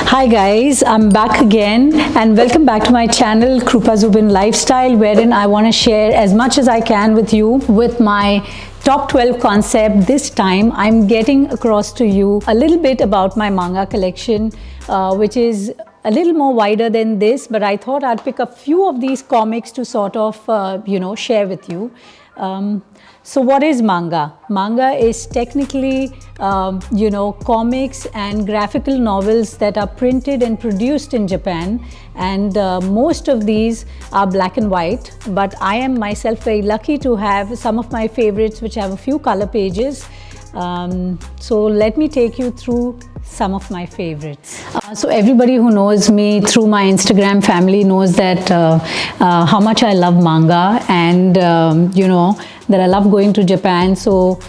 Hi guys, I'm back again and welcome back to my channel Krupa Zubin Lifestyle, wherein I want to share as much as I can with you with my top 12 concept. This time I'm getting across to you a little bit about my manga collection, which is a little more wider than this, but I thought I'd pick a few of these comics to sort of share with you. So what is manga? Manga is technically, comics and graphical novels that are printed and produced in Japan, and most of these are black and white, but I am myself very lucky to have some of my favorites which have a few color pages. So let me take you through some of my favorites. So everybody who knows me through my Instagram family knows that how much I love manga, and that I love going to Japan. So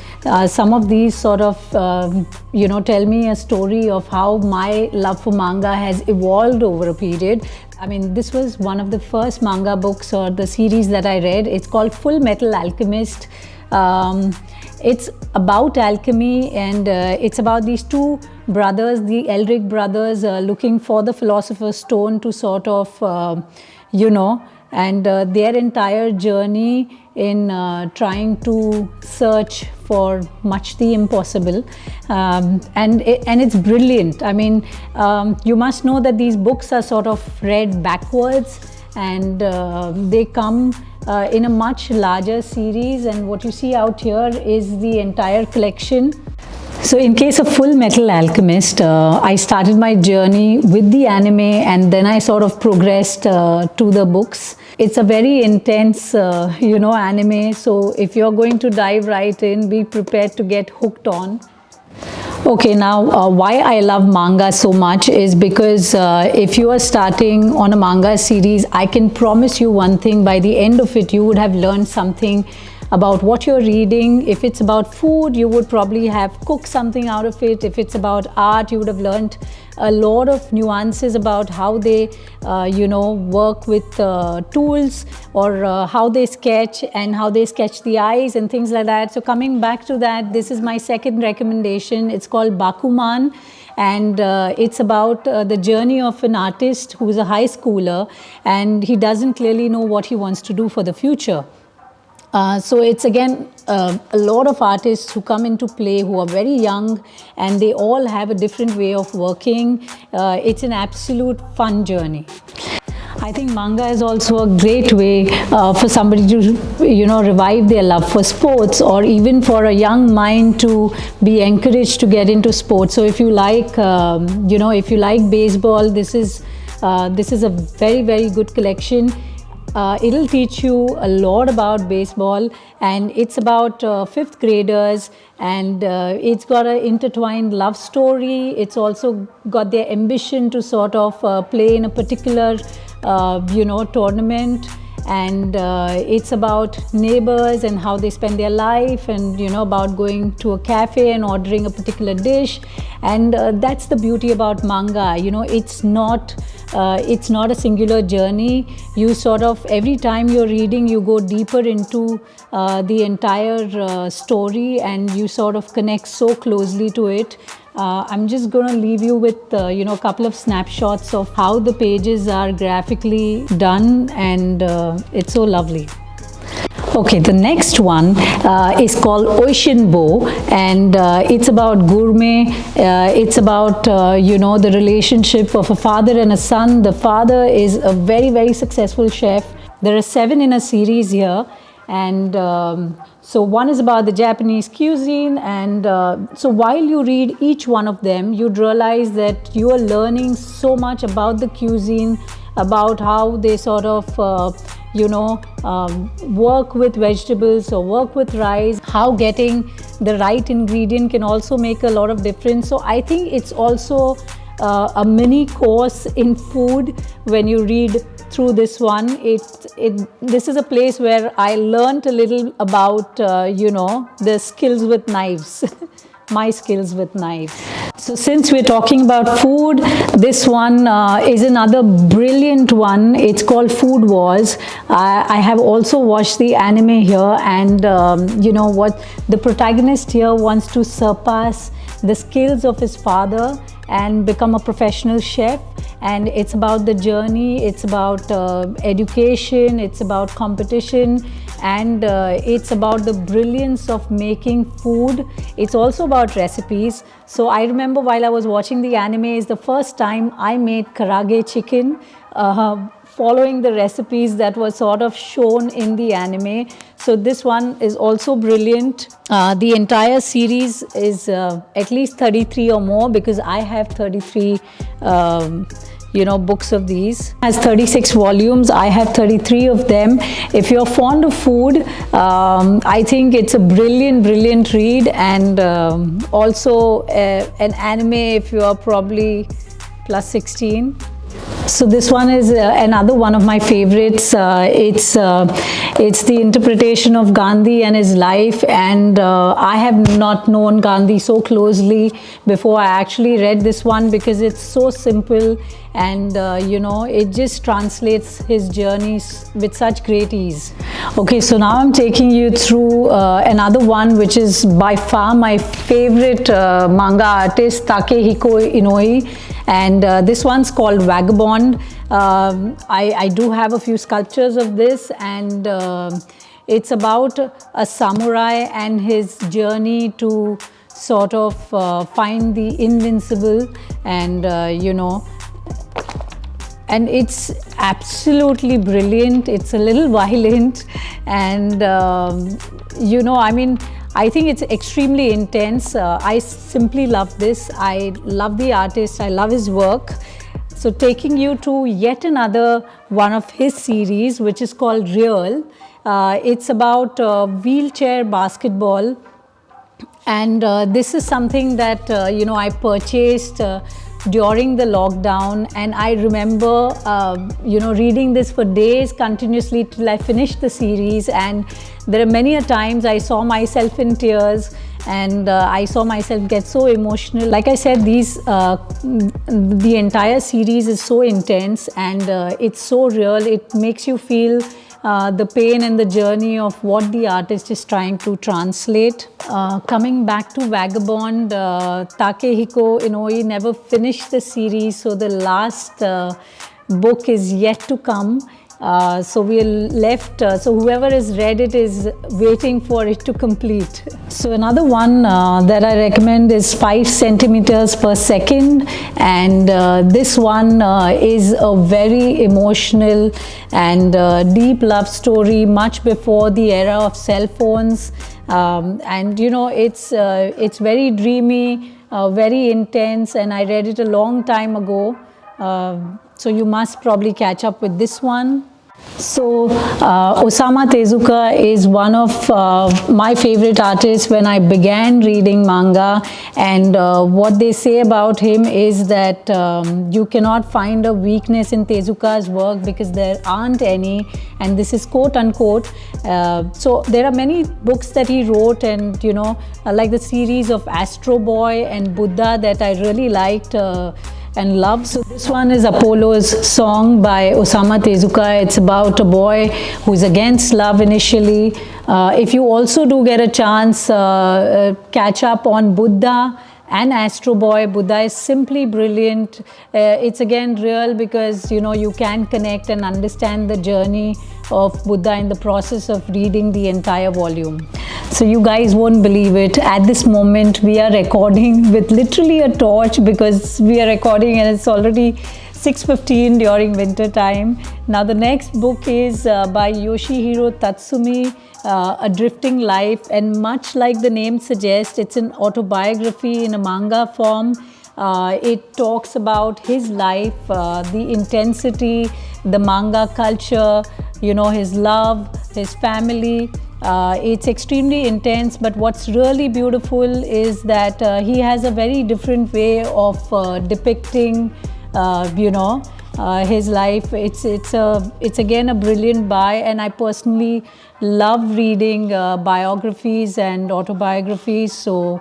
some of these sort of tell me a story of how my love for manga has evolved over a period. I mean, this was one of the first manga books or the series that I read. It's called Full Metal Alchemist. It's about alchemy, and it's about these two brothers, the Elric brothers, looking for the Philosopher's Stone to sort of, and their entire journey in trying to search for much the impossible, and it's brilliant. I mean, you must know that these books are sort of read backwards, and they come in a much larger series, and what you see out here is the entire collection. So in case of Full Metal Alchemist, I started my journey with the anime, and then I sort of progressed to the books. It's a very intense, anime. So if you're going to dive right in, be prepared to get hooked on. Okay, now why I love manga so much is because if you are starting on a manga series, I can promise you one thing: by the end of it, you would have learned something about what you're reading. If it's about food, you would probably have cooked something out of it. If it's about art, you would have learned a lot of nuances about how they work with tools, or how they sketch and how they sketch the eyes and things like that. So coming back to that, this is my second recommendation. It's called Bakuman, and it's about the journey of an artist who's a high schooler, and he doesn't clearly know what he wants to do for the future. So it's again a lot of artists who come into play who are very young, and they all have a different way of working. It's an absolute fun journey. I think manga is also a great way for somebody to revive their love for sports, or even for a young mind to be encouraged to get into sports. So if you like if you like baseball, this is a very, very good collection. It'll teach you a lot about baseball, and it's about fifth graders, and it's got an intertwined love story. It's also got their ambition to sort of play in a particular tournament, and it's about neighbors and how they spend their life, and about going to a cafe and ordering a particular dish. And that's the beauty about manga. It's not a singular journey. You sort of, every time you're reading, you go deeper into the entire story, and you sort of connect so closely to it. I'm just going to leave you with a couple of snapshots of how the pages are graphically done, and it's so lovely. Okay, the next one is called Oishinbo, and it's about gourmet. It's about the relationship of a father and a son. The father is a very, very successful chef. There are 7 in a series here, and so one is about the Japanese cuisine, and so while you read each one of them, you'd realize that you are learning so much about the cuisine, about how they sort of work with vegetables or work with rice, how getting the right ingredient can also make a lot of difference. So I think it's also a mini course in food when you read through this one. This is a place where I learned a little about the skills with knives my skills with knives. So since we're talking about food, this one is another brilliant one. It's called Food Wars. I have also watched the anime here, and you know what? The protagonist here wants to surpass the skills of his father and become a professional chef. And it's about the journey, it's about education, it's about competition, and it's about the brilliance of making food. It's also about recipes. So I remember while I was watching the anime, is the first time I made karage chicken, following the recipes that were sort of shown in the anime. So this one is also brilliant. The entire series is at least 33 or more, because I have 33 books of these. It has 36 volumes. I have 33 of them. If you're fond of food, I think it's a brilliant read, and also an anime if you are probably plus 16. So this one is another one of my favorites. It's the interpretation of Gandhi and his life, and I have not known Gandhi so closely before I actually read this one, because it's so simple, and it just translates his journeys with such great ease. Okay, so now I'm taking you through another one, which is by far my favorite manga artist, Takehiko Inoue. And this one's called Vagabond. I do have a few sculptures of this, and it's about a samurai and his journey to sort of find the invincible, and and it's absolutely brilliant. It's a little violent, and I think it's extremely intense. I simply love this. I love the artist. I love his work. So taking you to yet another one of his series, which is called Real. It's about wheelchair basketball. And this is something that, I purchased during the lockdown, and I remember reading this for days continuously till I finished the series. And there are many a times I saw myself in tears, and I saw myself get so emotional. Like I said, the entire series is so intense, and it's so real. It makes you feel the pain and the journey of what the artist is trying to translate. Coming back to Vagabond, Takehiko Inoue never finished the series, so the last book is yet to come. So we're left, so whoever has read it is waiting for it to complete. So another one that I recommend is 5 centimeters per second, and this one is a very emotional and deep love story, much before the era of cell phones. And it's very dreamy, very intense, and I read it a long time ago. So you must probably catch up with this one. So Osamu Tezuka is one of my favorite artists when I began reading manga, and what they say about him is that you cannot find a weakness in Tezuka's work because there aren't any, and this is quote unquote. So there are many books that he wrote, and like the series of Astro Boy and Buddha that I really liked and love. So this one is Apollo's Song by Osamu Tezuka. It's about a boy who's against love initially. If you also do get a chance, catch up on Buddha and Astro Boy. Buddha is simply brilliant. It's again real because you can connect and understand the journey of Buddha in the process of reading the entire volume. So you guys won't believe it. At this moment, we are recording with literally a torch because we are recording and it's already 6:15 during winter time. Now the next book is by Yoshihiro Tatsumi, A Drifting Life, and much like the name suggests, it's an autobiography in a manga form. It talks about his life, the intensity, the manga culture, his love, his family. It's extremely intense, but what's really beautiful is that he has a very different way of depicting his life. It's again a brilliant buy, and I personally love reading biographies and autobiographies. So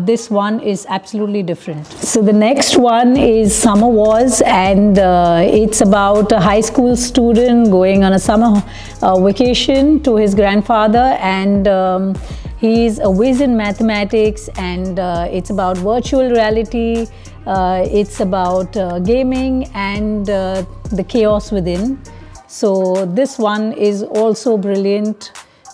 This one is absolutely different. So the next one is Summer Wars, and it's about a high school student going on a summer vacation to his grandfather, and he's a whiz in mathematics, and it's about virtual reality, it's about gaming and the chaos within. So this one is also brilliant,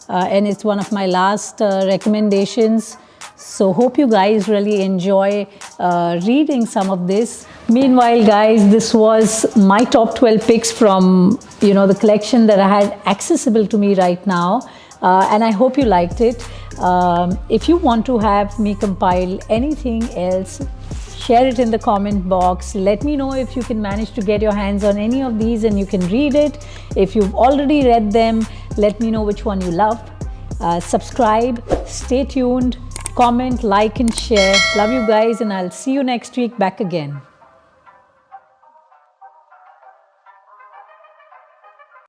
and it's one of my last recommendations. So hope you guys really enjoy reading some of this. Meanwhile, guys, this was my top 12 picks from the collection that I had accessible to me right now, and I hope you liked it. If you want to have me compile anything else, share it in the comment box. Let me know if you can manage to get your hands on any of these and you can read it. If you've already read them, let me know which one you love. Subscribe, stay tuned, comment, like and share. Love you guys, and I'll see you next week back again.